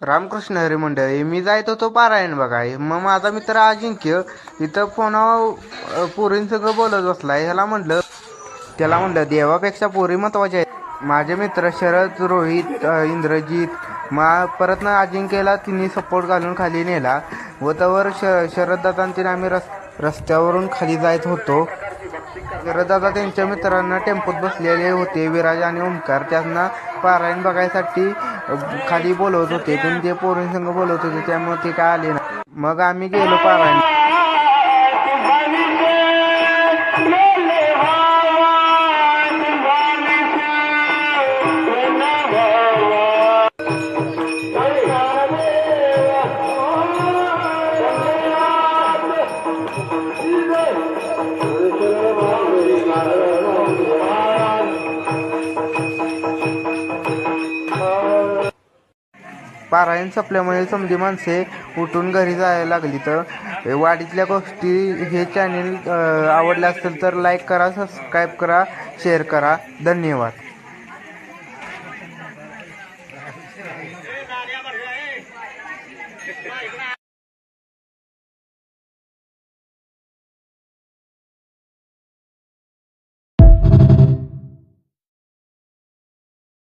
रामकृष्ण हरी मंडळी, मी जायत होतो पारायण बघाय. मग माझा मित्र अजिंक्य इथं फोनावर पोरींसंग बोलत बसलाय. त्याला म्हणलं देवापेक्षा पोरी महत्वाच्या आहेत. माझे मित्र शरद, रोहित, इंद्रजित परत ना अजिंक्यला तिन्ही सपोर्ट घालून खाली नेला व त्यावर शरद दादा आम्ही रस्त्यावरून खाली जायत होतो. शरद दादा त्यांच्या मित्रांना टेम्पोत बसलेले होते. विराज आणि ओमकार त्यांना पारायण बघायसाठी खाली बोलवत होते, पण ते पोरींसंग बोलवत होते त्यामुळे ते काय आले नाही. मग आम्ही गेलो पारायण. पारायण संपल्यामुळे समधी माणसे उठून घरी जायला लागली. तर वाडीतल्या गोष्टी हे चॅनेल आवडले असेल तर लाईक करा, सबस्क्राईब करा, शेअर करा. धन्यवाद.